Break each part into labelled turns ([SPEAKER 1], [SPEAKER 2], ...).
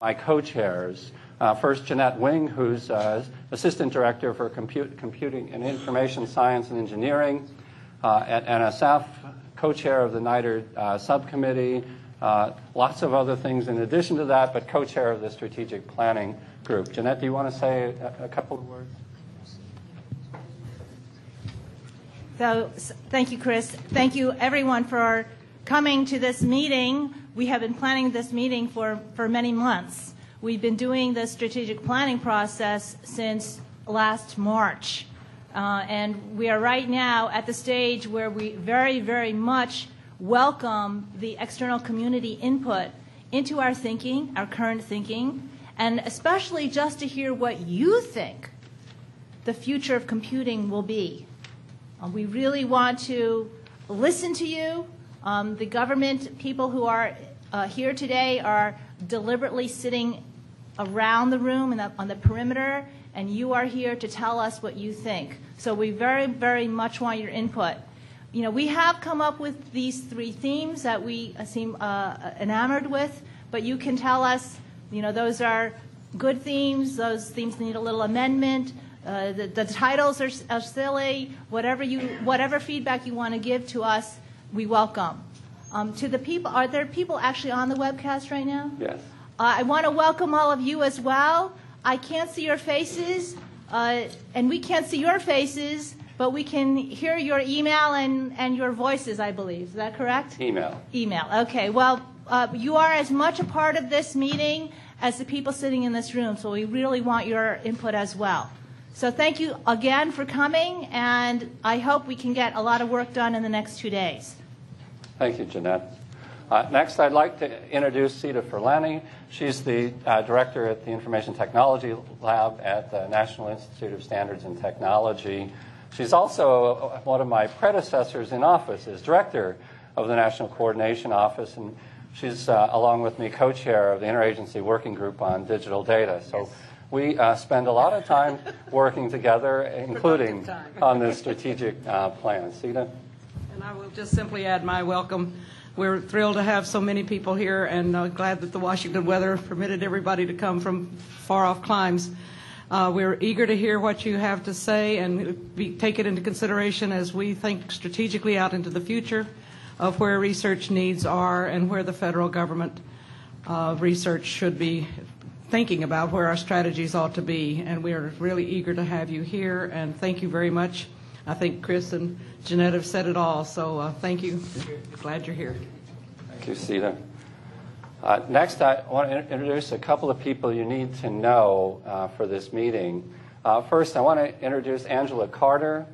[SPEAKER 1] my co-chairs. First, Jeanette Wing, who's Assistant Director for Computing and Information Science and Engineering at NSF, co-chair of the NITRD Subcommittee, lots of other things in addition to that, but co-chair of the Strategic Planning Group. Jeanette, do you want to say a couple of words?
[SPEAKER 2] So, thank you, Chris. Thank you, everyone, for coming to this meeting. We have been planning this meeting for many months. We've been doing the strategic planning process since last March. And we are right now at the stage where we very, very much welcome the external community input into our thinking, our current thinking, and especially just to hear what you think the future of computing will be. We really want to listen to you. The government people who are here today are deliberately sitting around the room and on the perimeter, and you are here to tell us what you think. So we very, very much want your input. You know, we have come up with these 3 themes that we seem enamored with, but you can tell us, you know, those are good themes, those themes need a little amendment, the titles are silly, whatever feedback you want to give to us, we welcome. To the people, are there people actually on the webcast right now?
[SPEAKER 1] Yes.
[SPEAKER 2] I want to welcome all of you as well. I can't see your faces, and we can't see your faces, but we can hear your email and your voices, I believe. Is that correct?
[SPEAKER 1] Email.
[SPEAKER 2] Email. Okay. Well, you are as much a part of this meeting as the people sitting in this room, so we really want your input as well. So thank you again for coming, and I hope we can get a lot of work done in the next 2 days.
[SPEAKER 1] Thank you, Jeanette. Next, I'd like to introduce Sita Furlani. She's the director at the Information Technology Lab at the National Institute of Standards and Technology. She's also one of my predecessors in office as director of the National Coordination Office, and she's, along with me, co-chair of the Interagency Working Group on Digital Data. So we spend a lot of time working together, including on this strategic plan. Sita?
[SPEAKER 3] And I will just simply add my welcome. We're thrilled to have so many people here, and glad that the Washington weather permitted everybody to come from far-off climes. We're eager to hear what you have to say and take it into consideration as we think strategically out into the future of where research needs are and where the federal government research should be thinking about where our strategies ought to be. And we're really eager to have you here, and thank you very much. I think Chris and Jeanette have said it all, so thank you. Glad you're here.
[SPEAKER 1] Thank you, Sita. Next, I want to introduce a couple of people you need to know for this meeting. First, I want to introduce Angela Carter.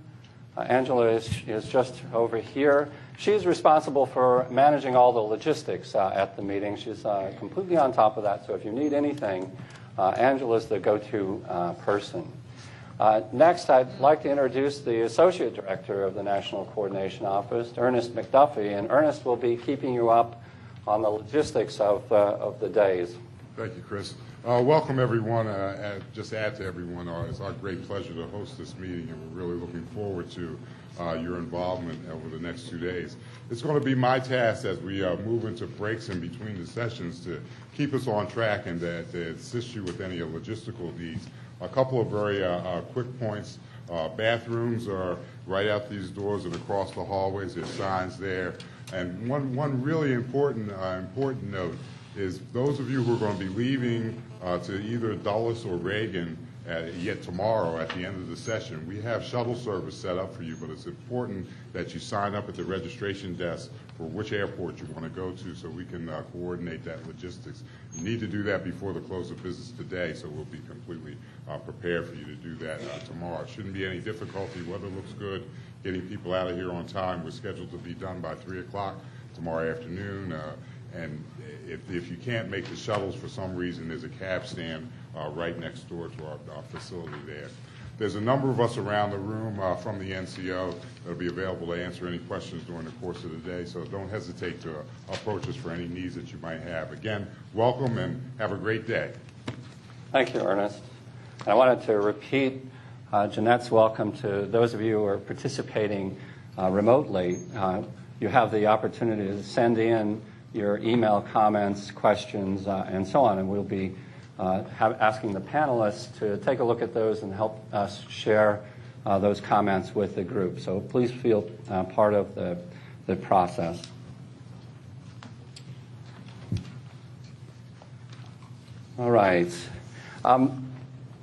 [SPEAKER 1] Angela is just over here. She's responsible for managing all the logistics at the meeting. She's completely on top of that, so if you need anything, Angela's the go-to person. Next, I'd like to introduce the Associate Director of the National Coordination Office, Ernest Mcduffie, and Ernest will be keeping you up on the logistics of the days.
[SPEAKER 4] Thank you, Chris. Welcome, everyone. Just to add to everyone, it's our great pleasure to host this meeting, and we're really looking forward to your involvement over the next 2 days. It's going to be my task as we move into breaks in between the sessions to keep us on track and to assist you with any logistical needs. A couple of very quick points. Bathrooms are right out these doors and across the hallways. There's signs there. And one really important note is those of you who are going to be leaving to either Dulles or Reagan yet tomorrow at the end of the session, we have shuttle service set up for you, but it's important that you sign up at the registration desk for which airport you want to go to so we can coordinate that logistics. You need to do that before the close of business today, so we'll be completely prepared for you to do that tomorrow. It shouldn't be any difficulty. Weather looks good. Getting people out of here on time. We're scheduled to be done by 3 o'clock tomorrow afternoon. And if you can't make the shuttles for some reason, there's a cab stand right next door to our facility there. There's a number of us around the room from the NCO that will be available to answer any questions during the course of the day, so don't hesitate to approach us for any needs that you might have. Again, welcome and have a great day.
[SPEAKER 1] Thank you, Ernest. I wanted to repeat Jeanette's welcome to those of you who are participating remotely. You have the opportunity to send in your email comments, questions, and so on. And we'll be asking the panelists to take a look at those and help us share those comments with the group. So please feel part of the process. All right. To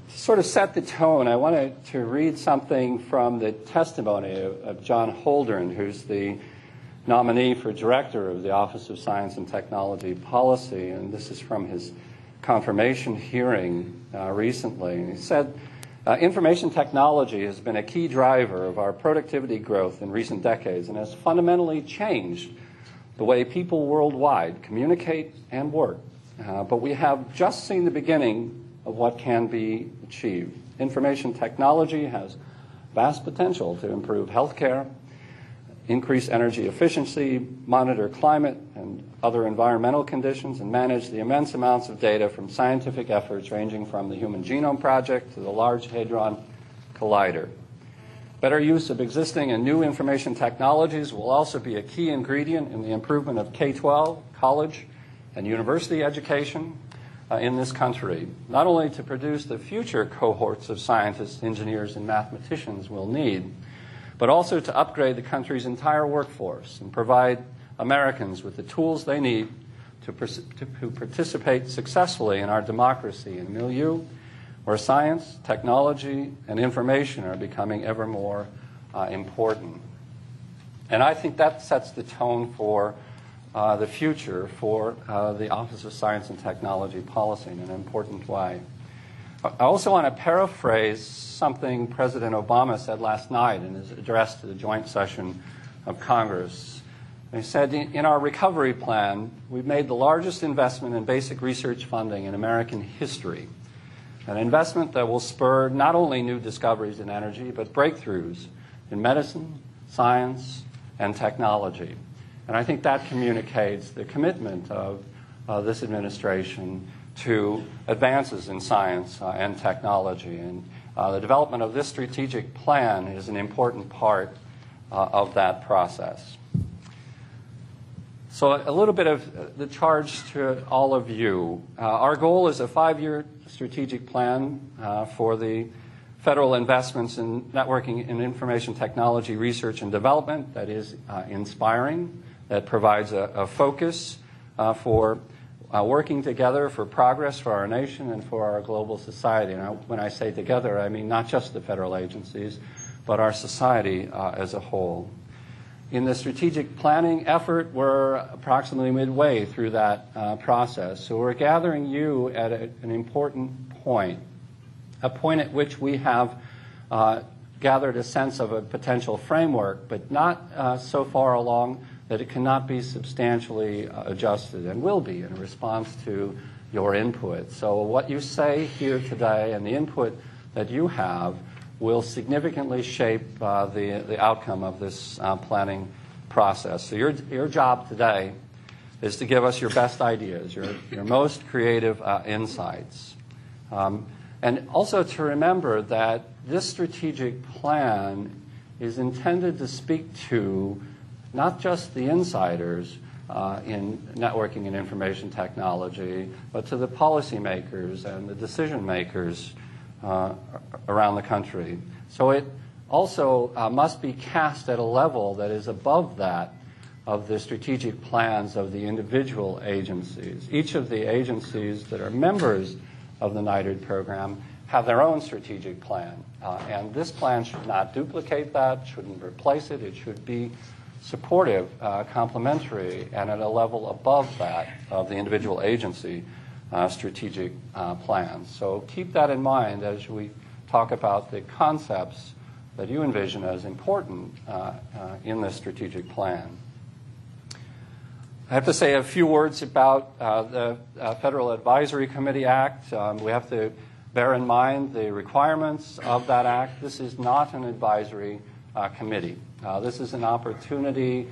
[SPEAKER 1] sort of set the tone, I wanted to read something from the testimony of John Holdren, who's the nominee for director of the Office of Science and Technology Policy, and this is from his confirmation hearing recently. And he said, information technology has been a key driver of our productivity growth in recent decades and has fundamentally changed the way people worldwide communicate and work. But we have just seen the beginning of what can be achieved. Information technology has vast potential to improve healthcare, increase energy efficiency, monitor climate and other environmental conditions, and manage the immense amounts of data from scientific efforts ranging from the Human Genome Project to the Large Hadron Collider. Better use of existing and new information technologies will also be a key ingredient in the improvement of K-12, college, and university education in this country, not only to produce the future cohorts of scientists, engineers, and mathematicians we'll need, but also to upgrade the country's entire workforce and provide Americans with the tools they need to participate successfully in our democracy in a milieu where science, technology, and information are becoming ever more important. And I think that sets the tone for the future for the Office of Science and Technology Policy in an important way. I also want to paraphrase something President Obama said last night in his address to the joint session of Congress. He said, in our recovery plan, we've made the largest investment in basic research funding in American history, an investment that will spur not only new discoveries in energy, but breakthroughs in medicine, science, and technology. And I think that communicates the commitment of this administration to advances in science and technology. And the development of this strategic plan is an important part of that process. So a little bit of the charge to all of you. Our goal is a 5-year strategic plan for the federal investments in networking and information technology research and development that is inspiring, that provides a focus for working together for progress for our nation and for our global society. And when I say together, I mean not just the federal agencies, but our society as a whole. In the strategic planning effort, we're approximately midway through that process. So we're gathering you at an important point, a point at which we have gathered a sense of a potential framework, but not so far along that it cannot be substantially adjusted, and will be in response to your input. So what you say here today and the input that you have will significantly shape the outcome of this planning process. So your job today is to give us your best ideas, your most creative insights. And also to remember that this strategic plan is intended to speak to not just the insiders in networking and information technology, but to the policymakers and the decision makers around the country. So it also must be cast at a level that is above that of the strategic plans of the individual agencies. Each of the agencies that are members of the NITRD program have their own strategic plan. And this plan should not duplicate that, shouldn't replace it. It should be supportive, complementary, and at a level above that of the individual agency strategic plans. So keep that in mind as we talk about the concepts that you envision as important in this strategic plan. I have to say a few words about the Federal Advisory Committee Act. We have to bear in mind the requirements of that act. This is not an advisory committee. This is an opportunity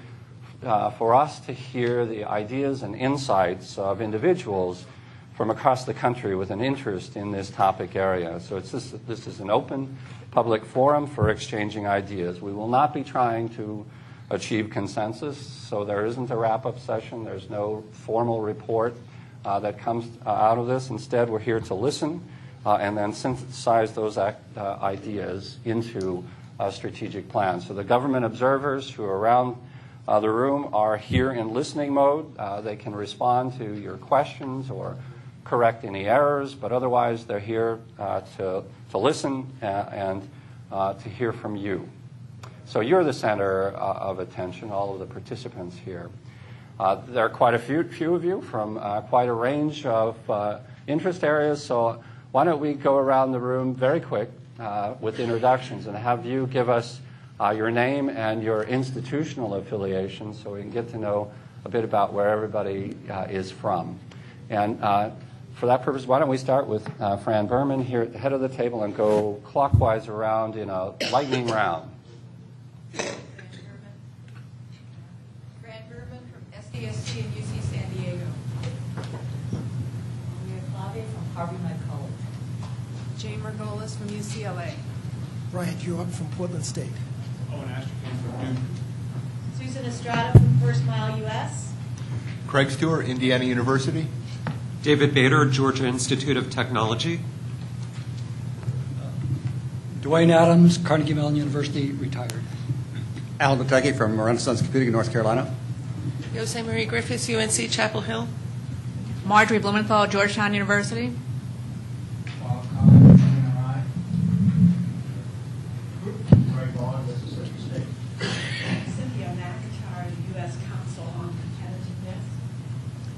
[SPEAKER 1] for us to hear the ideas and insights of individuals from across the country with an interest in this topic area. So this is an open public forum for exchanging ideas. We will not be trying to achieve consensus. So there isn't a wrap-up session. There's no formal report that comes out of this. Instead, we're here to listen and then synthesize those ideas into a strategic plan. So the government observers who are around the room are here in listening mode. They can respond to your questions or correct any errors, but otherwise they're here to listen and to hear from you. So you're the center of attention, all of the participants here. There are quite a few of you from quite a range of interest areas, so why don't we go around the room very quick with introductions and have you give us your name and your institutional affiliation so we can get to know a bit about where everybody is from. And for that purpose, why don't we start with Fran Berman here at the head of the table and go clockwise around in a lightning round.
[SPEAKER 5] Fran Berman from SDSC and UC San Diego.
[SPEAKER 6] Maria Flavia from Harvey-Mudd College.
[SPEAKER 5] Jane Margolis from UCLA.
[SPEAKER 7] Brian Hewitt from Portland State.
[SPEAKER 8] Owen Astrachan from Duke.
[SPEAKER 6] Susan Estrada from First Mile US.
[SPEAKER 9] Craig Stewart, Indiana University.
[SPEAKER 10] David Bader, Georgia Institute of Technology.
[SPEAKER 11] Dwayne Adams, Carnegie Mellon University, retired.
[SPEAKER 12] Al Mcduffie from Renaissance Computing in North Carolina.
[SPEAKER 5] Jose Marie Griffiths, UNC Chapel Hill.
[SPEAKER 13] Marjorie Blumenthal, Georgetown University.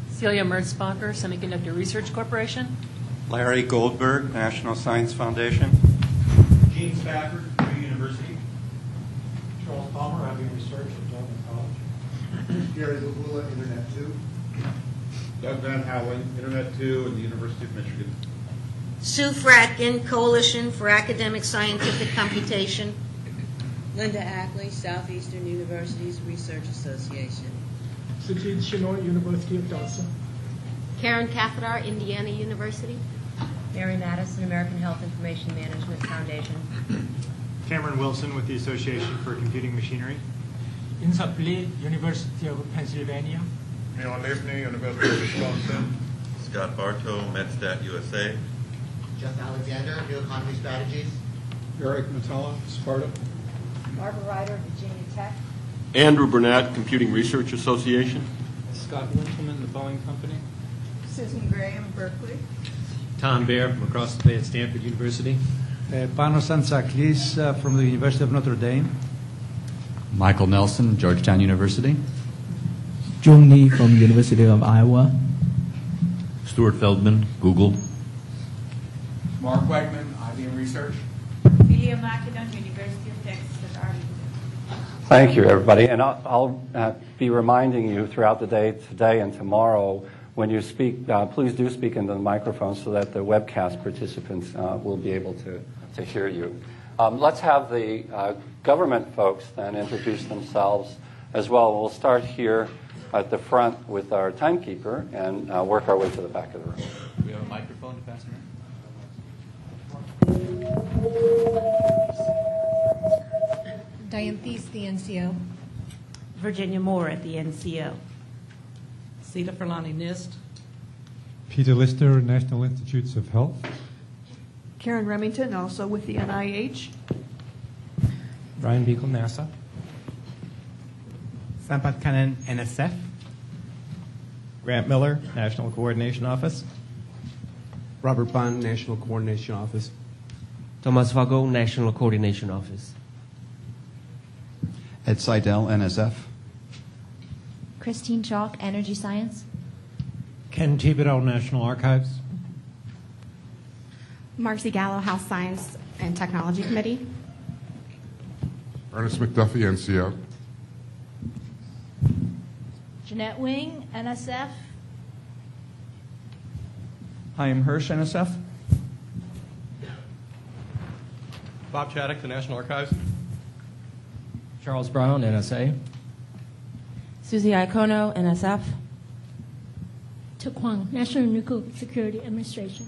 [SPEAKER 14] Celia Merzbacher, Semiconductor Research Corporation.
[SPEAKER 15] Larry Goldberg, National Science Foundation.
[SPEAKER 8] Gene Spafford, Purdue University.
[SPEAKER 16] Charles Palmer, Abbey Research at Dartmouth College.
[SPEAKER 17] Gary Lagula, Internet 2.
[SPEAKER 4] Doug Van Howling, Internet 2 and the University of Michigan.
[SPEAKER 18] Sue Fratkin, Coalition for Academic Scientific Computation.
[SPEAKER 19] Linda Ackley, Southeastern Universities Research Association.
[SPEAKER 20] Sajid Shinoy, University of Tulsa.
[SPEAKER 21] Karen Catheter, Indiana University.
[SPEAKER 22] Mary Madison, American Health Information Management Foundation.
[SPEAKER 8] Cameron Wilson with the Association for Computing Machinery.
[SPEAKER 20] Insap Lee, University of Pennsylvania.
[SPEAKER 23] Neil Livney, University of Wisconsin.
[SPEAKER 24] Scott Bartow, MedStat USA.
[SPEAKER 25] Jeff Alexander, New Economy Strategies.
[SPEAKER 26] Eric Matala, Sparta.
[SPEAKER 22] Barbara Ryder, Virginia Tech.
[SPEAKER 27] Andrew Burnett, Computing Research Association.
[SPEAKER 28] Scott Winkelman, the Boeing Company.
[SPEAKER 29] Susan Graham, Berkeley.
[SPEAKER 30] Tom Baer from across the bay at Stanford University.
[SPEAKER 31] Panos Santsaklis from the University of Notre Dame.
[SPEAKER 32] Michael Nelson, Georgetown University.
[SPEAKER 33] Jung Lee from University of Iowa.
[SPEAKER 34] Stuart Feldman, Google.
[SPEAKER 35] Mark Wegman, IBM Research.
[SPEAKER 36] Celia Macedon, University of Texas at Arlington.
[SPEAKER 1] Thank you, everybody. And I'll be reminding you throughout the day, today and tomorrow, when you speak, please do speak into the microphone so that the webcast participants will be able to hear you. Let's have the government folks then introduce themselves as well. We'll start here at the front with our timekeeper and work our way to the back of the room.
[SPEAKER 30] Do we have a microphone to pass around?
[SPEAKER 37] Diane Thies, the NCO.
[SPEAKER 38] Virginia Moore at the NCO.
[SPEAKER 3] Sita Ferlani, NIST.
[SPEAKER 39] Peter Lister, National Institutes of Health.
[SPEAKER 29] Karen Remington, also with the NIH.
[SPEAKER 40] Brian Beagle, NASA.
[SPEAKER 41] Sampath Kannan, NSF.
[SPEAKER 42] Grant Miller, National Coordination Office.
[SPEAKER 43] Robert Bunn, National Coordination Office.
[SPEAKER 44] Thomas Vago, National Coordination Office.
[SPEAKER 32] Ed Seidel, NSF.
[SPEAKER 45] Christine Chalk, Energy Science.
[SPEAKER 40] Ken Thibodeau, National Archives.
[SPEAKER 46] Marcy Gallo, House Science and Technology Committee.
[SPEAKER 4] Ernest Mcduffie, NCO.
[SPEAKER 2] Jeanette Wing, NSF.
[SPEAKER 47] Chaim Hirsch, NSF.
[SPEAKER 48] Bob Chaddock, the National Archives.
[SPEAKER 30] Charles Brown, NSA.
[SPEAKER 14] Susie Iacono, NSF.
[SPEAKER 21] To Kwang, National Nuclear Security Administration.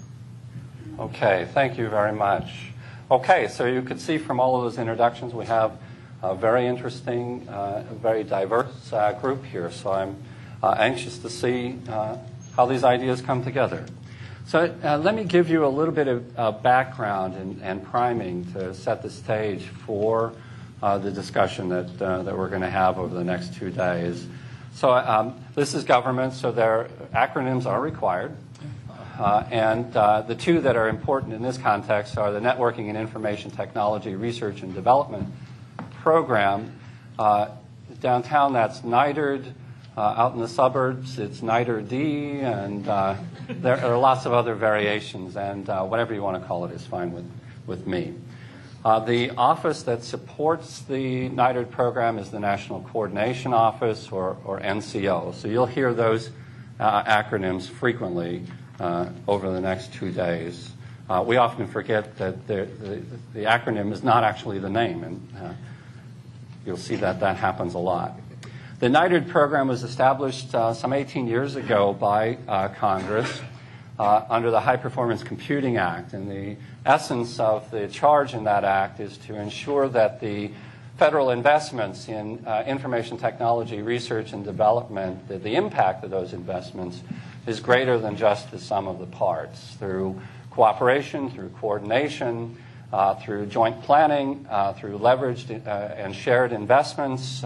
[SPEAKER 1] Okay, thank you very much. Okay, so you could see from all of those introductions we have Very interesting, very diverse group here. So I'm anxious to see how these ideas come together. So let me give you a little bit of background and priming to set the stage for the discussion that we're going to have over the next 2 days. So this is government, so their acronyms are required. And the two that are important in this context are the Networking and Information Technology Research and Development Program. Downtown, that's NITRD. Out in the suburbs, it's NITRD, and there are lots of other variations, and whatever you want to call it is fine with me. The office that supports the NITRD program is the National Coordination Office, or NCO. So you'll hear those acronyms frequently over the next 2 days. We often forget that the acronym is not actually the name, and you'll see that happens a lot. The NITRD program was established some 18 years ago by Congress under the High Performance Computing Act. And the essence of the charge in that act is to ensure that the federal investments in information technology research and development, that the impact of those investments is greater than just the sum of the parts through cooperation, through coordination, through joint planning, through leveraged and shared investments,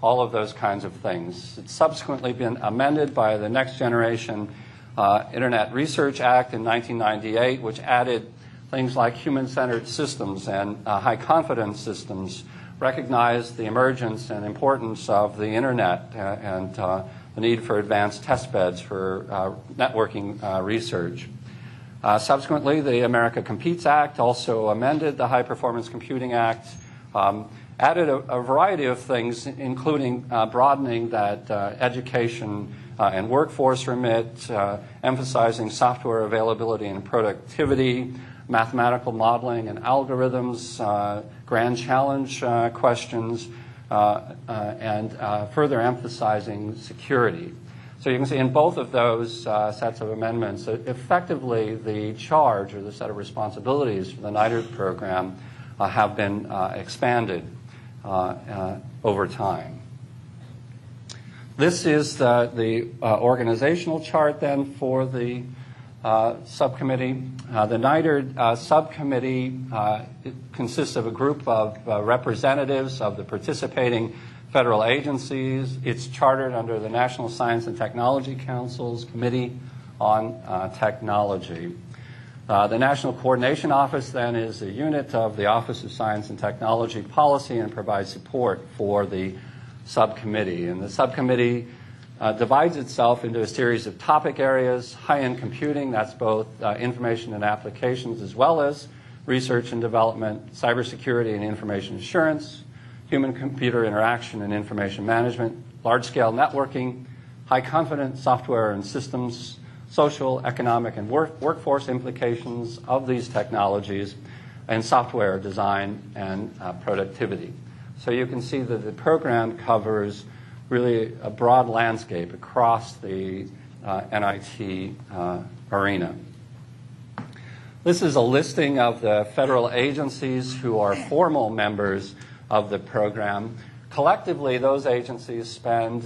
[SPEAKER 1] all of those kinds of things. It's subsequently been amended by the Next Generation Internet Research Act in 1998, which added things like human-centered systems and high-confidence systems, recognized the emergence and importance of the Internet and the need for advanced test beds for networking research. Subsequently, the America Competes Act also amended the High Performance Computing Act, added a variety of things, including broadening that education and workforce remit, emphasizing software availability and productivity, mathematical modeling and algorithms, grand challenge questions, and further emphasizing security. So you can see in both of those sets of amendments, effectively the charge or the set of responsibilities for the NITRD program have been expanded over time. This is the organizational chart then for the subcommittee. The NITRD subcommittee it consists of a group of representatives of the participating federal agencies. It's chartered under the National Science and Technology Council's Committee on Technology. The National Coordination Office, then, is a unit of the Office of Science and Technology Policy and provides support for the subcommittee. And the subcommittee divides itself into a series of topic areas: high-end computing, that's both information and applications, as well as research and development, cybersecurity and information assurance, human-computer interaction and information management, large-scale networking, high-confidence software and systems, social, economic, and workforce implications of these technologies, and software design and productivity. So you can see that the program covers really a broad landscape across the NIT arena. This is a listing of the federal agencies who are formal members of the program. Collectively, those agencies spend,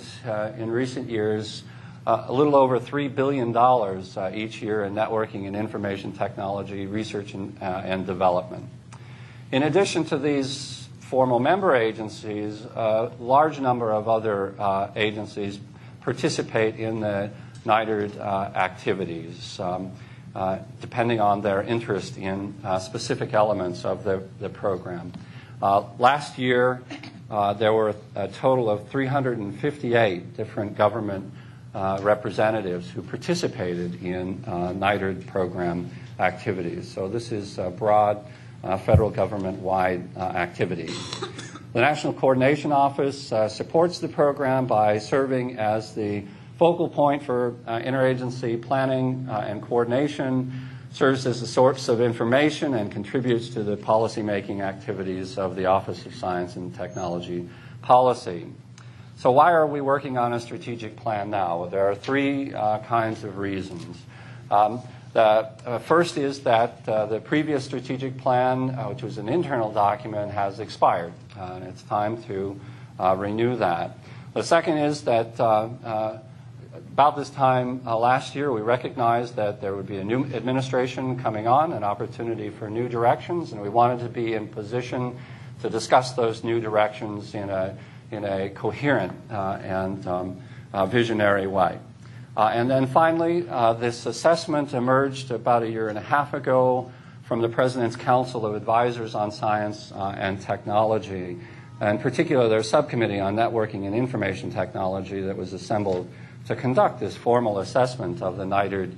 [SPEAKER 1] in recent years, a little over $3 billion each year in networking and information technology research and development. In addition to these formal member agencies, a large number of other agencies participate in the NITRD activities, depending on their interest in specific elements of the program. Last year, there were a total of 358 different government representatives who participated in NITRD program activities. So this is broad federal government-wide activity. The National Coordination Office supports the program by serving as the focal point for interagency planning and coordination, serves as a source of information, and contributes to the policymaking activities of the Office of Science and Technology Policy. So why are we working on a strategic plan now? There are three kinds of reasons. The first is that the previous strategic plan, which was an internal document, has expired, and it's time to renew that. The second is that about this time last year, we recognized that there would be a new administration coming on, an opportunity for new directions, and we wanted to be in position to discuss those new directions in a coherent and visionary way. And then finally, this assessment emerged about a year and a half ago from the President's Council of Advisors on Science and Technology, in particular their subcommittee on networking and information technology that was assembled to conduct this formal assessment of the NITRD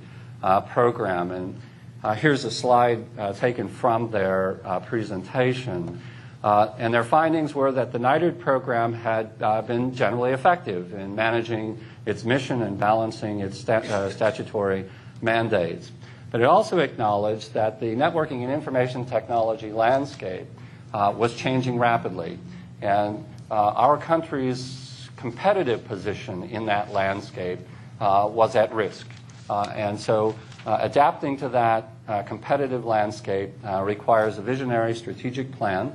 [SPEAKER 1] program. And here's a slide taken from their presentation. And their findings were that the NITRD program had been generally effective in managing its mission and balancing its statutory mandates. But it also acknowledged that the networking and information technology landscape was changing rapidly. And our country's competitive position in that landscape was at risk. And so adapting to that competitive landscape requires a visionary strategic plan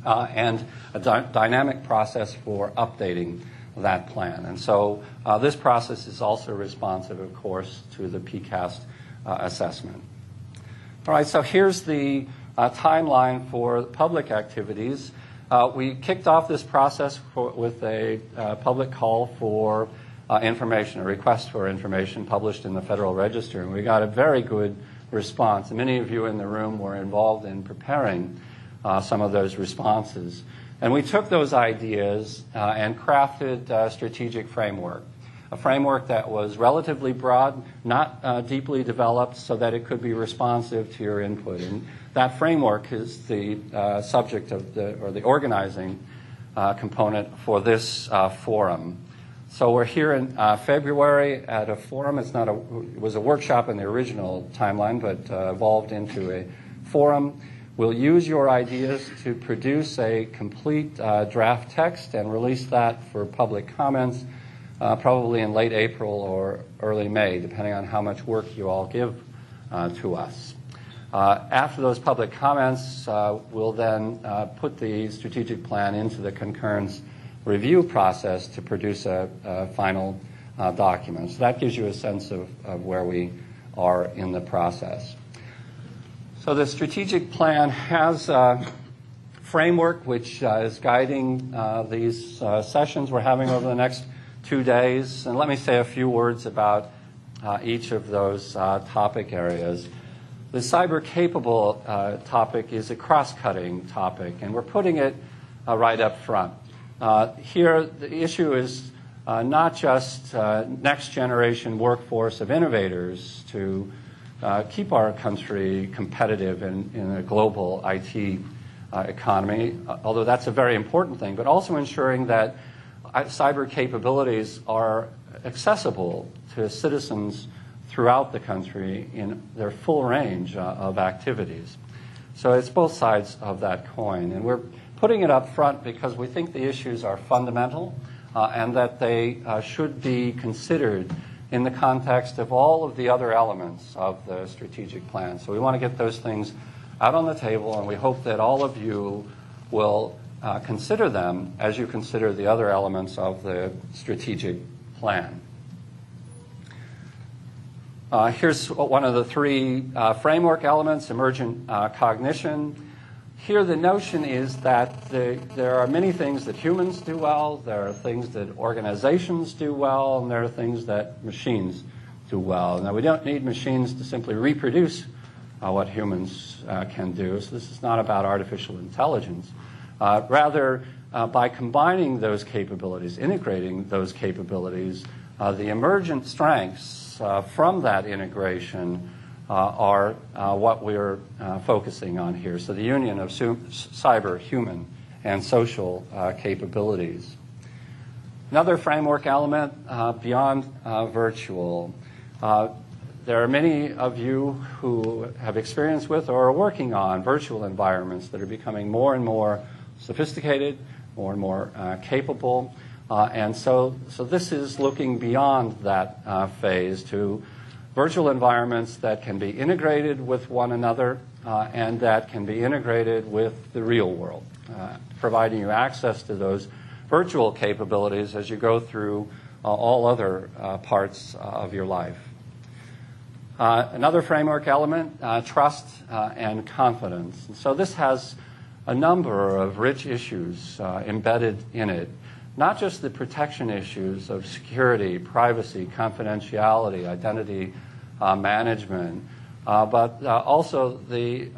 [SPEAKER 1] and a dynamic process for updating that plan. And so this process is also responsive, of course, to the PCAST assessment. All right, so here's the timeline for public activities. We kicked off this process with a public call for information, a request for information published in the Federal Register, and we got a very good response. Many of you in the room were involved in preparing some of those responses. And we took those ideas and crafted a strategic framework, a framework that was relatively broad, not deeply developed, so that it could be responsive to your input. And that framework is the subject of the organizing component for this forum. So we're here in February at a forum. It was a workshop in the original timeline, but evolved into a forum. We'll use your ideas to produce a complete draft text and release that for public comments probably in late April or early May, depending on how much work you all give to us. After those public comments, we'll then put the strategic plan into the concurrence review process to produce a final document. So that gives you a sense of where we are in the process. So the strategic plan has a framework which is guiding these sessions we're having over the next 2 days. And let me say a few words about each of those topic areas. The cyber-capable topic is a cross-cutting topic, and we're putting it right up front. Here, the issue is not just next-generation workforce of innovators to keep our country competitive in a global IT economy, although that's a very important thing, but also ensuring that cyber capabilities are accessible to citizens throughout the country in their full range of activities. So it's both sides of that coin. And we're putting it up front because we think the issues are fundamental and that they should be considered in the context of all of the other elements of the strategic plan. So we want to get those things out on the table, and we hope that all of you will consider them as you consider the other elements of the strategic plan. Here's one of the three framework elements, emergent cognition. Here the notion is that there are many things that humans do well, there are things that organizations do well, and there are things that machines do well. Now, we don't need machines to simply reproduce what humans can do, so this is not about artificial intelligence. Rather, by combining those capabilities, integrating those capabilities, the emergent strengths from that integration are what we're focusing on here. So the union of cyber, human, and social capabilities. Another framework element, beyond virtual. There are many of you who have experience with or are working on virtual environments that are becoming more and more sophisticated, more and more capable. And so this is looking beyond that phase to virtual environments that can be integrated with one another and that can be integrated with the real world, providing you access to those virtual capabilities as you go through all other parts of your life. Another framework element, trust and confidence. And so this has a number of rich issues embedded in it, not just the protection issues of security, privacy, confidentiality, identity management, but also the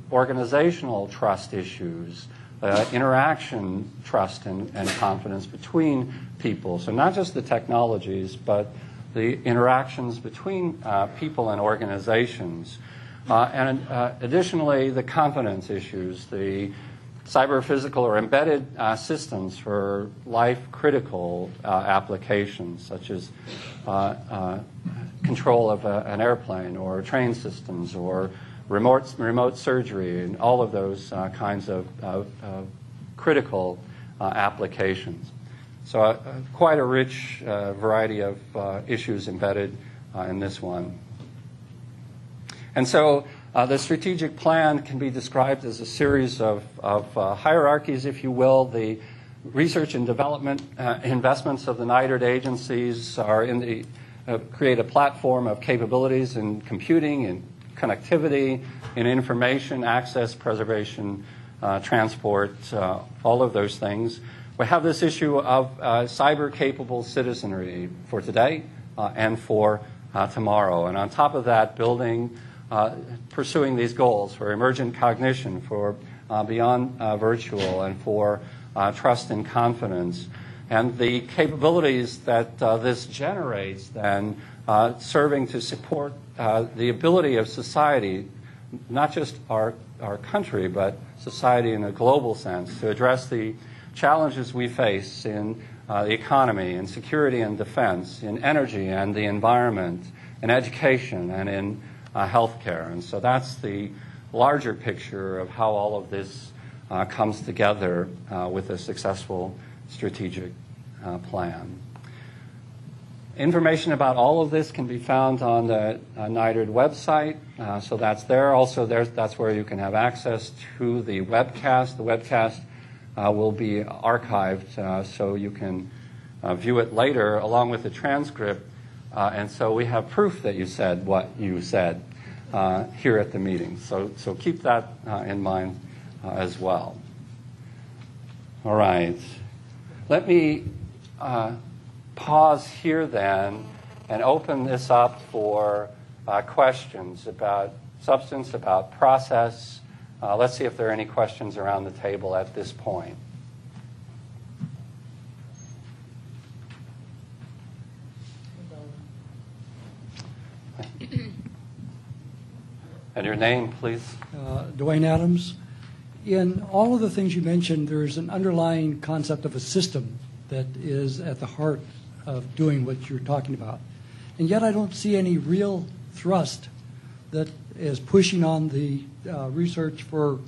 [SPEAKER 1] organizational trust issues, interaction trust and confidence between people. So not just the technologies, but the interactions between people and organizations. And additionally, the confidence issues, the cyber-physical or embedded systems for life-critical applications, such as control of an airplane or train systems or remote surgery and all of those kinds of critical applications. So quite a rich variety of issues embedded in this one. And so the strategic plan can be described as a series of hierarchies, if you will. The research and development investments of the NITRD agencies are in the create a platform of capabilities in computing and connectivity, in information, access, preservation, transport, all of those things. We have this issue of cyber-capable citizenry for today and for tomorrow. And on top of that, pursuing these goals for emergent cognition, for beyond virtual, and for trust and confidence. And the capabilities that this generates then serving to support the ability of society, not just our country, but society in a global sense, to address the challenges we face in the economy, in security and defense, in energy and the environment, in education and in healthcare. And so that's the larger picture of how all of this comes together with a successful strategic plan. Information about all of this can be found on the NITRD website, so that's there. Also, that's where you can have access to the webcast. The webcast will be archived, so you can view it later along with the transcript. And so we have proof that you said what you said here at the meeting. So keep that in mind as well. All right. Let me pause here then and open this up for questions about substance, about process. Let's see if there are any questions around the table at this point. And your name, please?
[SPEAKER 5] Dwayne Adams. In all of the things you mentioned, there's an underlying concept of a system that is at the heart of doing what you're talking about. And yet I don't see any real thrust that is pushing on the research for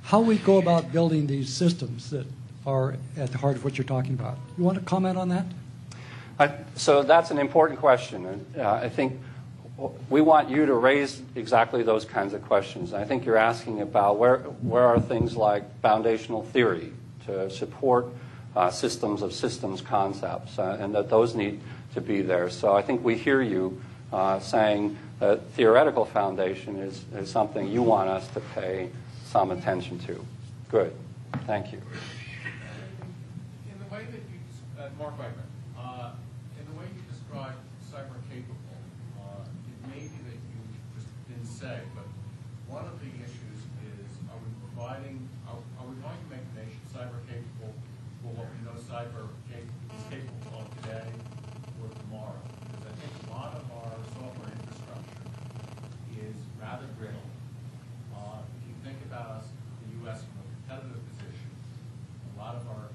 [SPEAKER 5] how we go about building these systems that are at the heart of what you're talking about. You want to comment on that?
[SPEAKER 1] So that's an important question. I think we want you to raise exactly those kinds of questions. I think you're asking about where are things like foundational theory to support systems of systems concepts, and that those need to be there. So I think we hear you saying that theoretical foundation is something you want us to pay some attention to. Good. Thank you.
[SPEAKER 6] In the way that you, Mark Wegman, in the way you describe cyber capable, it may be that you just didn't say, but one of the issues is, are we going to make the nation cyber capable for what we know cyber is capable of today or tomorrow? Because I think a lot of our software infrastructure is rather brittle. If you think about us, the U.S. from a competitive position, a lot of our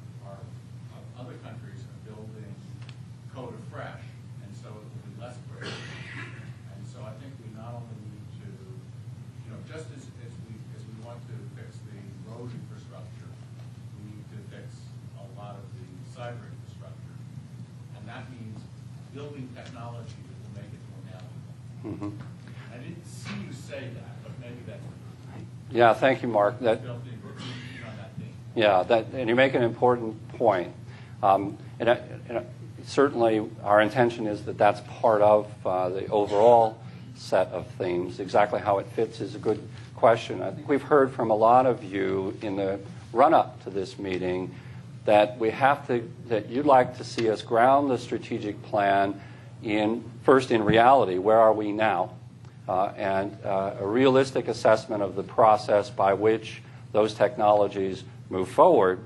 [SPEAKER 6] other countries are building code afresh, and so it will be less brittle. And so I think we not only need to, just as we want to fix the road infrastructure, we need to fix a lot of the cyber infrastructure. And that means building technology that will make it more malleable.
[SPEAKER 1] Mm-hmm.
[SPEAKER 6] I didn't see you say that, but maybe that's...
[SPEAKER 1] Yeah, thank you, Mark. And you make an important point. Certainly, our intention is that that's part of the overall set of themes. Exactly how it fits is a good question. I think we've heard from a lot of you in the run-up to this meeting that that you'd like to see us ground the strategic plan first in reality. Where are we now? And a realistic assessment of the process by which those technologies move forward,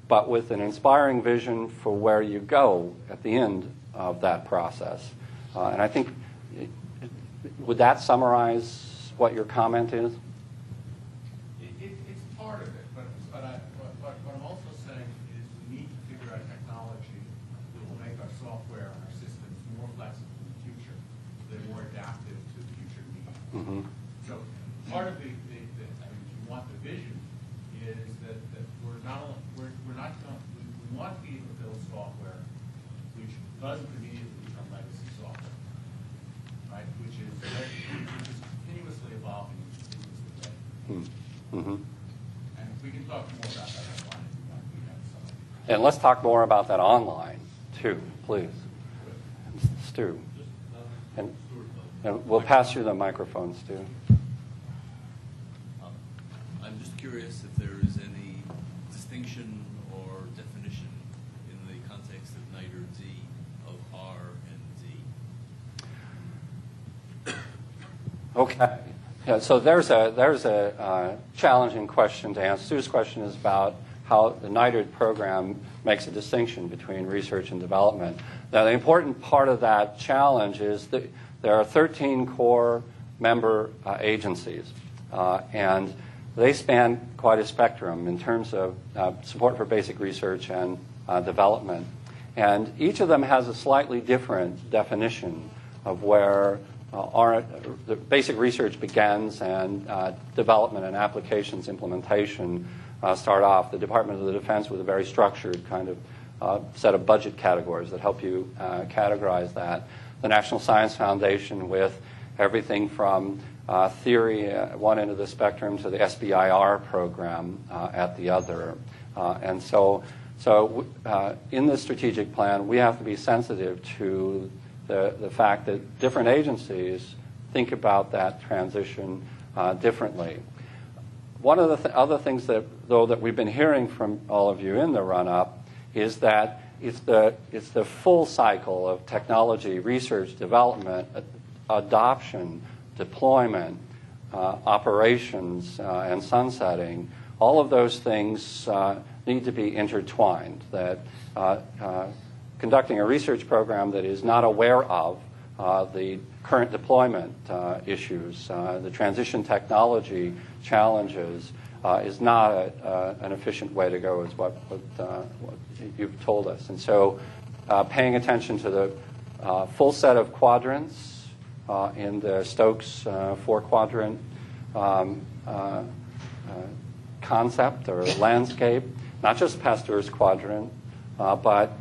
[SPEAKER 1] but with an inspiring vision for where you go at the end of that process. And I think, would that summarize what your comment is?
[SPEAKER 6] It's part of it, but what I'm also saying is we need to figure out technology that will make our software and our systems more flexible in the future. They're more adaptive to future needs.
[SPEAKER 1] Mm-hmm.
[SPEAKER 6] So part of if you want the vision, is that we want to be able to build software which doesn't immediately become legacy software, right? Which is continuously evolving and continuously ready.
[SPEAKER 1] Mm-hmm.
[SPEAKER 6] And we can talk more about that online if you want. We have some.
[SPEAKER 1] And let's talk more about that online, too, please. Stu. And we'll pass you the microphone, Stu.
[SPEAKER 7] I'm just curious if there is any distinction or definition in the context of NITRD of R and D.
[SPEAKER 1] Okay. Yeah, so there's a challenging question to answer. Stu's question is about how the NITRD program makes a distinction between research and development. Now, the important part of that challenge is that there are 13 core member agencies, and they span quite a spectrum in terms of support for basic research and development. And each of them has a slightly different definition of where the basic research begins and development and applications implementation start off. The Department of the Defense with a very structured kind of set of budget categories that help you categorize that. The National Science Foundation with everything from theory at one end of the spectrum to the SBIR program at the other. And so in the strategic plan, we have to be sensitive to the fact that different agencies think about that transition differently. One of the other things that we've been hearing from all of you in the run-up is that it's the full cycle of technology, research, development, adoption, deployment, operations, and sunsetting. All of those things need to be intertwined. That conducting a research program that is not aware of the current deployment issues, the transition technology challenges, is not an efficient way to go, is what you've told us. And so paying attention to the full set of quadrants in the Stokes four-quadrant concept or landscape, not just Pasteur's quadrant, but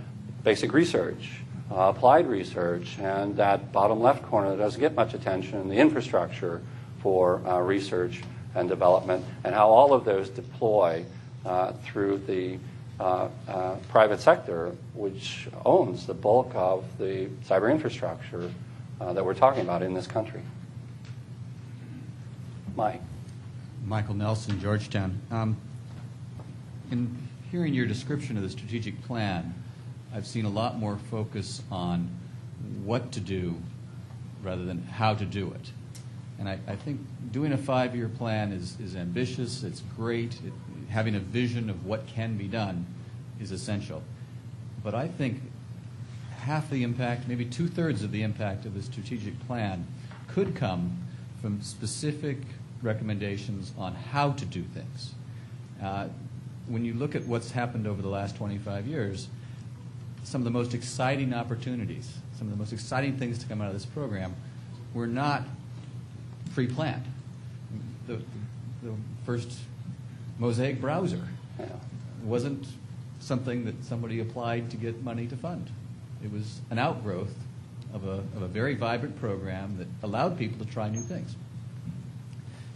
[SPEAKER 1] basic research, applied research, and that bottom left corner that doesn't get much attention, the infrastructure for research and development, and how all of those deploy through the private sector, which owns the bulk of the cyber infrastructure that we're talking about in this country. Mike.
[SPEAKER 32] Michael Nelson, Georgetown. In hearing your description of the strategic plan, I've seen a lot more focus on what to do rather than how to do it. And I think doing a 5-year plan is ambitious, it's great. Having a vision of what can be done is essential. But I think half the impact, maybe 2/3 of the impact of the strategic plan could come from specific recommendations on how to do things. When you look at what's happened over the last 25 years, some of the most exciting opportunities, some of the most exciting things to come out of this program were not pre-planned. The first Mosaic browser wasn't something that somebody applied to get money to fund. It was an outgrowth of a very vibrant program that allowed people to try new things.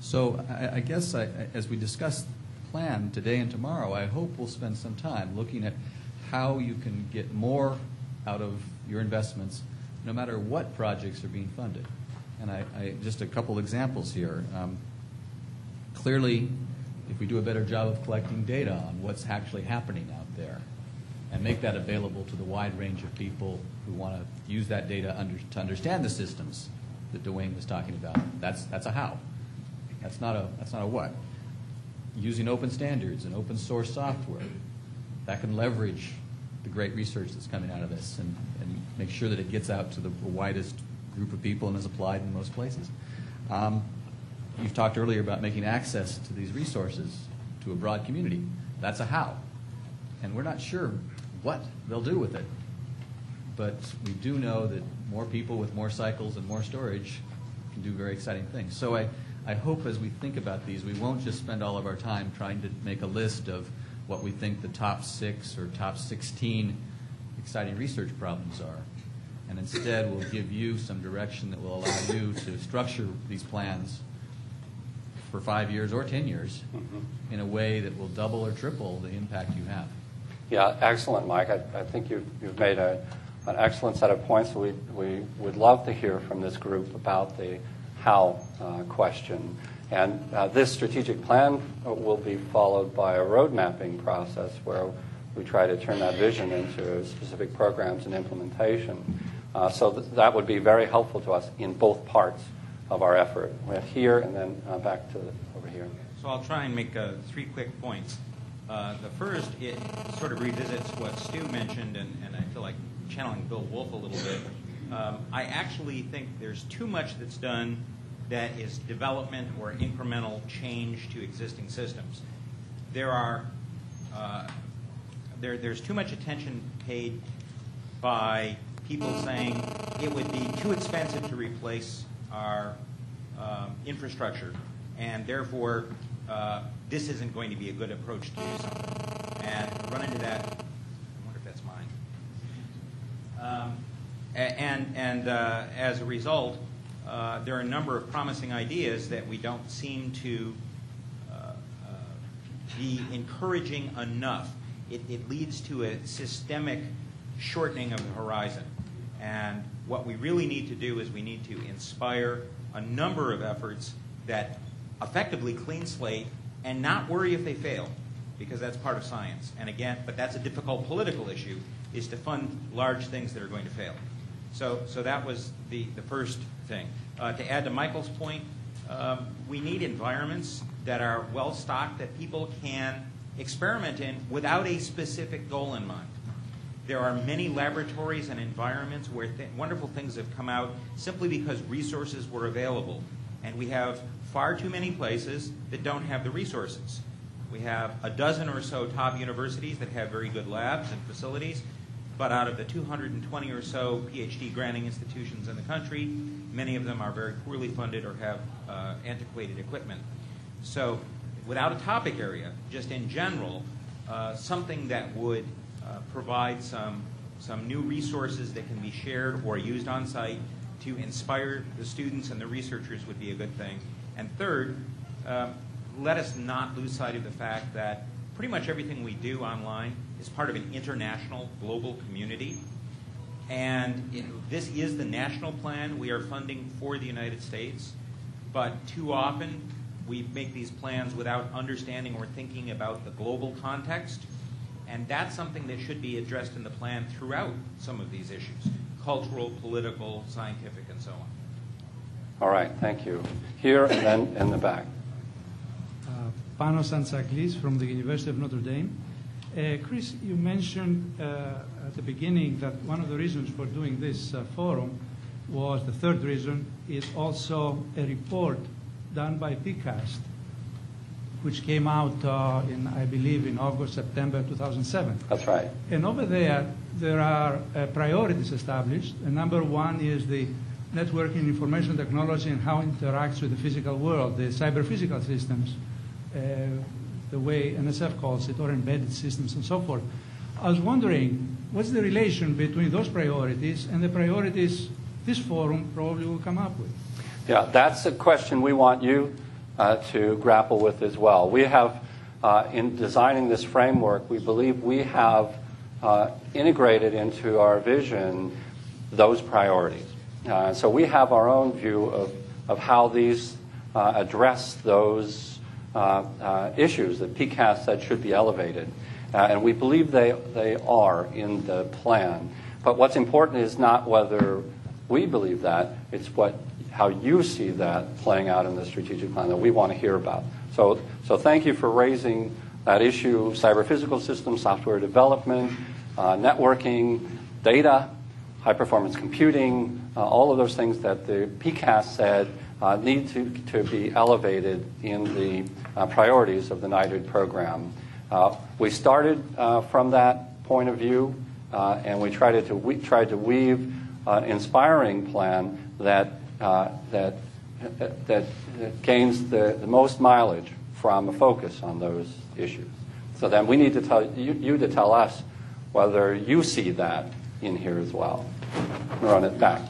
[SPEAKER 32] So I guess as we discuss the plan today and tomorrow, I hope we'll spend some time looking at how you can get more out of your investments no matter what projects are being funded. And I just a couple examples here. Clearly, if we do a better job of collecting data on what's actually happening out there and make that available to the wide range of people who want to use that data to understand the systems that Dwayne was talking about, that's a how. That's not a what. Using open standards and open source software, that can leverage the great research that's coming out of this and make sure that it gets out to the widest group of people and is applied in most places. You've talked earlier about making access to these resources to a broad community. That's a how. And we're not sure what they'll do with it. But we do know that more people with more cycles and more storage can do very exciting things. So I hope as we think about these, we won't just spend all of our time trying to make a list of what we think the top 6 or top 16 exciting research problems are. And instead, we'll give you some direction that will allow you to structure these plans for 5 years or 10 years in a way that will double or triple the impact you have.
[SPEAKER 1] Yeah, excellent, Mike. I think you've made an excellent set of points. We would love to hear from this group about the how question. And this strategic plan will be followed by a road mapping process where we try to turn that vision into specific programs and implementation. So that would be very helpful to us in both parts of our effort. We have here and then back to over here.
[SPEAKER 8] So I'll try and make 3 quick points. The first, it sort of revisits what Stu mentioned, and I feel like channeling Bill Wolf a little bit. I actually think there's too much that's done that is development or incremental change to existing systems. There's too much attention paid by people saying it would be too expensive to replace our infrastructure, and therefore this isn't going to be a good approach to do something. And I run into that. I wonder if that's mine. As a result, there are a number of promising ideas that we don't seem to be encouraging enough. It leads to a systemic shortening of the horizon. And what we really need to do is we need to inspire a number of efforts that effectively clean slate and not worry if they fail, because that's part of science. And again, but that's a difficult political issue, is to fund large things that are going to fail. So that was the first thing. To add to Michael's point, we need environments that are well stocked, that people can experiment in without a specific goal in mind. There are many laboratories and environments where wonderful things have come out simply because resources were available. And we have far too many places that don't have the resources. We have a dozen or so top universities that have very good labs and facilities, but out of the 220 or so PhD granting institutions in the country, many of them are very poorly funded or have antiquated equipment. So without a topic area, just in general, something that would provide some new resources that can be shared or used on site to inspire the students and the researchers would be a good thing. And third, let us not lose sight of the fact that pretty much everything we do online is part of an international, global community. And this is the national plan we are funding for the United States, but too often we make these plans without understanding or thinking about the global context. And that's something that should be addressed in the plan throughout some of these issues, cultural, political, scientific, and so on.
[SPEAKER 1] All right, thank you. Here and then in the back.
[SPEAKER 9] Panos Antsaklis from the University of Notre Dame. Chris, you mentioned at the beginning that one of the reasons for doing this forum was, the third reason, is also a report done by PCAST, which came out I believe, in August, September 2007.
[SPEAKER 1] That's right.
[SPEAKER 9] And over there are priorities established. And number one is the networking information technology and how it interacts with the physical world, the cyber-physical systems, the way NSF calls it, or embedded systems and so forth. I was wondering, what's the relation between those priorities and the priorities this forum probably will come up with.
[SPEAKER 1] Yeah, that's a question we want you to grapple with as well. We have, in designing this framework, we believe we have integrated into our vision those priorities. So we have our own view of how these address those issues that PCAST said should be elevated. And we believe they are in the plan. But what's important is not whether we believe that, it's how you see that playing out in the strategic plan that we want to hear about. So thank you for raising that issue: cyber-physical systems, software development, networking, data, high-performance computing, all of those things that the PCAST said need to be elevated in the priorities of the NITRD program. We started from that point of view, and we tried to weave an inspiring plan that gains the most mileage from a focus on those issues. So then we need to tell you to tell us whether you see that in here as well. We'll run it back.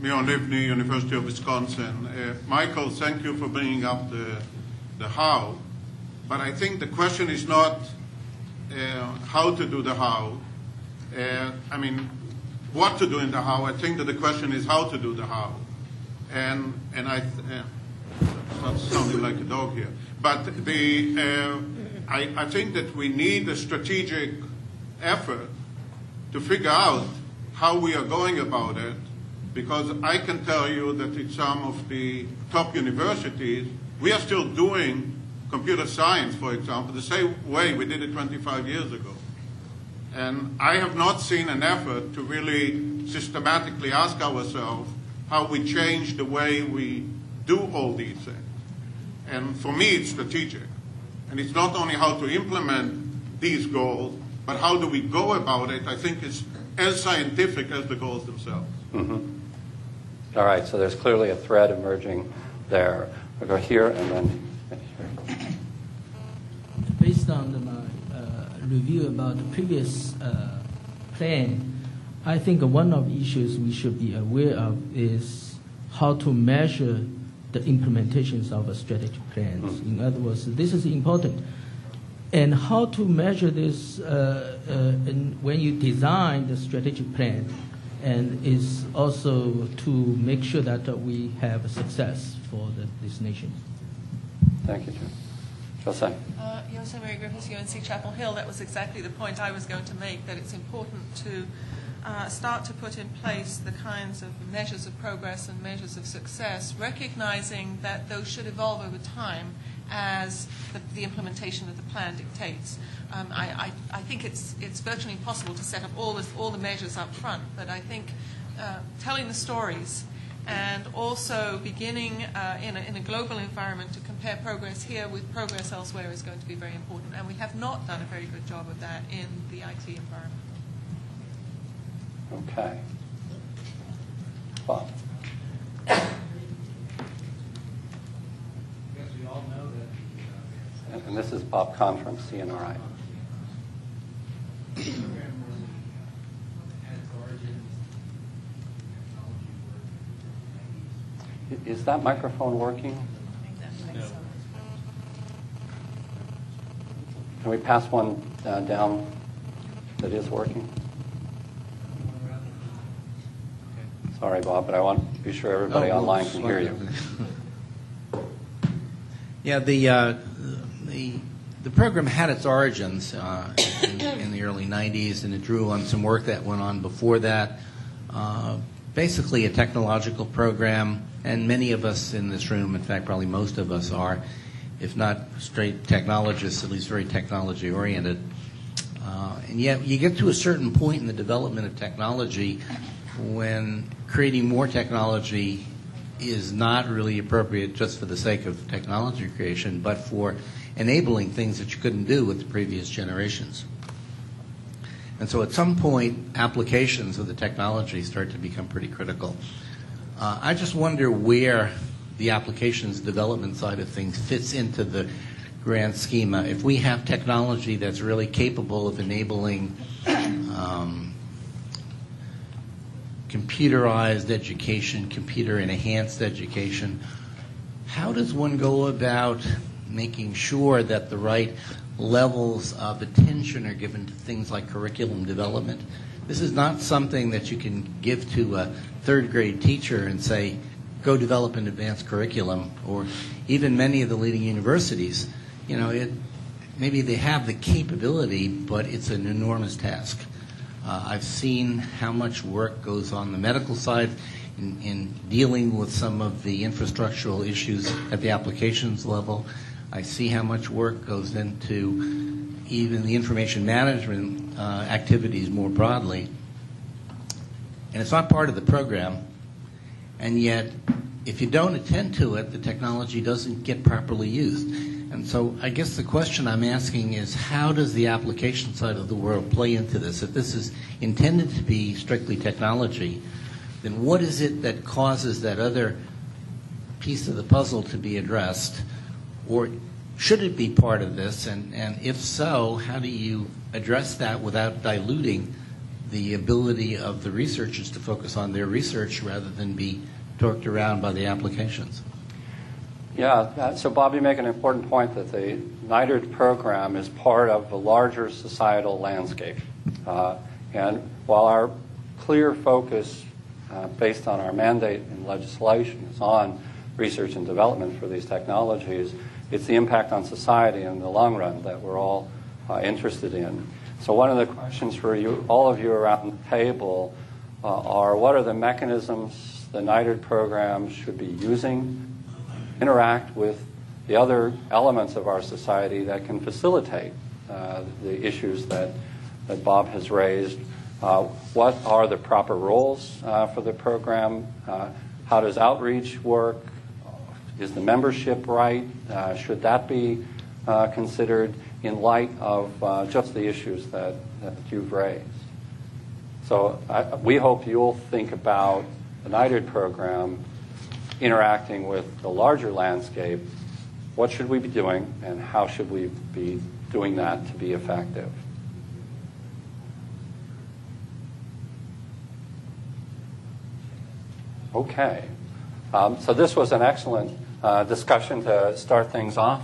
[SPEAKER 3] Björn Livny, University of Wisconsin. Michael, thank you for bringing up the how, but I think the question is not how to do the how. What to do in the how. I think that the question is how to do the how. And I not sounding like a dog here, but I think that we need a strategic effort to figure out how we are going about it, because I can tell you that in some of the top universities, we are still doing computer science, for example, the same way we did it 25 years ago. And I have not seen an effort to really systematically ask ourselves how we change the way we do all these things. And for me, it's strategic. And it's not only how to implement these goals, but how do we go about it, I think it's as scientific as the goals themselves.
[SPEAKER 1] Mm-hmm. All right, so there's clearly a thread emerging there. We'll go here and then here.
[SPEAKER 10] Based on my review about the previous plan, I think one of the issues we should be aware of is how to measure the implementations of a strategic plans. In other words, this is important. And how to measure this when you design the strategic plan, and is also to make sure that we have a success for this nation.
[SPEAKER 1] Thank you, Jim. Jose.
[SPEAKER 11] Jose Maria Griffiths, UNC Chapel Hill. That was exactly the point I was going to make, that it's important to start to put in place the kinds of measures of progress and measures of success, recognizing that those should evolve over time as the implementation of the plan dictates. I think it's virtually impossible to set up all the measures up front, but I think telling the stories and also beginning in a global environment to compare progress here with progress elsewhere is going to be very important. And we have not done a very good job of that in the IT environment.
[SPEAKER 1] Okay. Bob. And this is Bob Kahn from CNRI. Is that microphone working?
[SPEAKER 11] No.
[SPEAKER 1] Can we pass one down that is working? Sorry, Bob, but I want to be sure everybody online can hear you.
[SPEAKER 12] Yeah, the program had its origins in the early 90s, and it drew on some work that went on before that. Basically a technological program, and many of us in this room, in fact probably most of us are, if not straight technologists, at least very technology oriented. And yet you get to a certain point in the development of technology when creating more technology is not really appropriate just for the sake of technology creation, but for enabling things that you couldn't do with the previous generations. And so at some point, applications of the technology start to become pretty critical. I just wonder where the applications development side of things fits into the grand schema. If we have technology that's really capable of enabling computerized education, computer-enhanced education. How does one go about making sure that the right levels of attention are given to things like curriculum development? This is not something that you can give to a third-grade teacher and say, go develop an advanced curriculum, or even many of the leading universities. Maybe they have the capability, but it's an enormous task. I've seen how much work goes on the medical side in dealing with some of the infrastructural issues at the applications level. I see how much work goes into even the information management activities more broadly. And it's not part of the program, and yet if you don't attend to it, the technology doesn't get properly used. And so I guess the question I'm asking is, how does the application side of the world play into this? If this is intended to be strictly technology, then what is it that causes that other piece of the puzzle to be addressed? Or should it be part of this? And if so, how do you address that without diluting the ability of the researchers to focus on their research rather than be torqued around by the applications?
[SPEAKER 1] Yeah, so Bob, you make an important point that the NITRD program is part of a larger societal landscape. And while our clear focus, based on our mandate in legislation, is on research and development for these technologies, it's the impact on society in the long run that we're all interested in. So one of the questions for you, all of you around the table, are what are the mechanisms the NITRD program should be using, interact with the other elements of our society that can facilitate the issues that Bob has raised. What are the proper roles for the program? How does outreach work? Is the membership right? Should that be considered in light of just the issues that you've raised? So we hope you'll think about the NITRD program interacting with the larger landscape. What should we be doing, and how should we be doing that to be effective? Okay. So this was an excellent discussion to start things off.